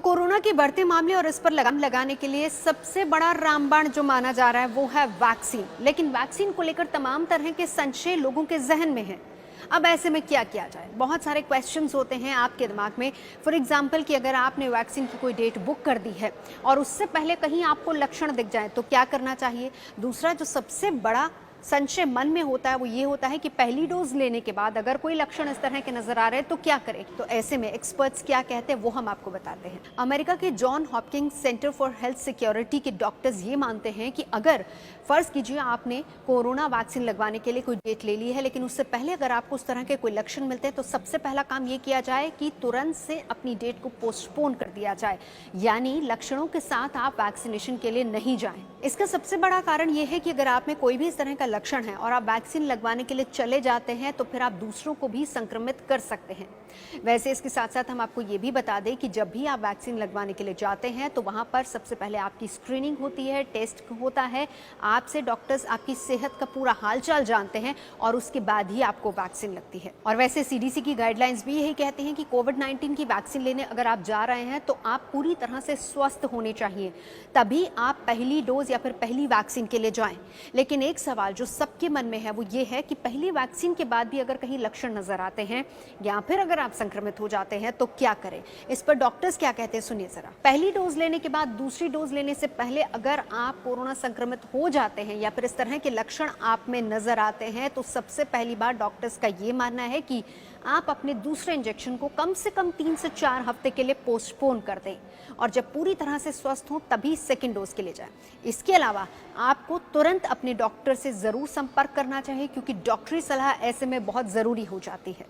Corona के बढ़ते मामले और इस पर लगाम लगाने के लिए सबसे बड़ा रामबाण जो माना जा रहा है वो है वैक्सीन। लेकिन वैक्सीन को लेकर तमाम तरह के संशय लोगों के जहन में है। अब ऐसे में क्या किया जाए? बहुत सारे क्वेश्चंस होते हैं आपके दिमाग में। फॉर एग्जांपल कि अगर आपने वैक्सीन की कोई डेट बुक कर दी है और उससे पहले कहीं आपको लक्षण दिख जाए तो क्या करना चाहिए? दूसरा जो सबसे बड़ा संशय मन में होता है वो ये होता है कि पहली डोज लेने के बाद अगर कोई लक्षण इस तरह के नजर आ रहे हैं तो क्या करें? तो ऐसे में एक्सपर्ट्स क्या कहते हैं वो हम आपको बताते हैं। अमेरिका के John Hopkins centre for health security के डॉक्टर्स ये मानते हैं कि अगर फर्ज कीजिए आपने कोरोना वैक्सीन लगवाने के लिए कोई डेट ले ली है, लेकिन उससे पहले अगर आपको उस तरह के कोई लक्षण मिलते हैं तो सबसे पहला काम ये किया जाए कि तुरंत से अपनी डेट को पोस्टपोन कर दिया जाए, यानी लक्षणों के साथ आप वैक्सीनेशन के लिए नहीं जाएं। इसका सबसे बड़ा कारण ये है कि अगर आप में कोई भी इस तरह का लक्षण है और आप वैक्सीन लगवाने के लिए चले जाते हैं तो फिर आप दूसरों को भी संक्रमित कर सकते हैं। वैसे इसके साथ साथ हम आपको ये भी बता दें कि जब भी आप वैक्सीन लगवाने के लिए जाते हैं तो वहां पर सबसे पहले आपकी स्क्रीनिंग होती है, टेस्ट होता है, आपसे डॉक्टर्स आपकी सेहत का पूरा हालचाल जानते हैं और उसके बाद ही आपको वैक्सीन लगती है। और वैसे सीडीसी की गाइडलाइंस भी यही कहती हैं कि कोविड-19 की वैक्सीन लेने अगर आप जा रहे हैं तो आप पूरी तरह से स्वस्थ होने चाहिए, तभी आप पहली डोज या फिर पहली वैक्सीन के लिए जाएं। लेकिन एक सवाल जो सबके मन में है वो ये है कि पहली वैक्सीन के बाद भी अगर कहीं लक्षण नजर आते हैं या फिर अगर आप संक्रमित हो जाते हैं तो क्या करें? इस पर डॉक्टर्स क्या कहते हैं सुनिए जरा। पहली डोज लेने के बाद दूसरी डोज लेने से पहले अगर आप कोरोना संक्रमित हो जाते हैं या फिर इस तरह के लक्षण आप में नजर आते हैं तो सबसे पहली बार डॉक्टर्स का ये मानना है कि आप अपने दूसरे इंजेक्शन को कम से कम 3 से 4 हफ्ते के लिए पोस्टपोन कर दें और जब पूरी तरह से स्वस्थ हो तभी सेकेंड डोज के लिए जाएं। इसके अलावा आपको तुरंत अपने डॉक्टर से जरूर संपर्क करना चाहिए क्योंकि डॉक्टरी सलाह ऐसे में बहुत जरूरी हो जाती है।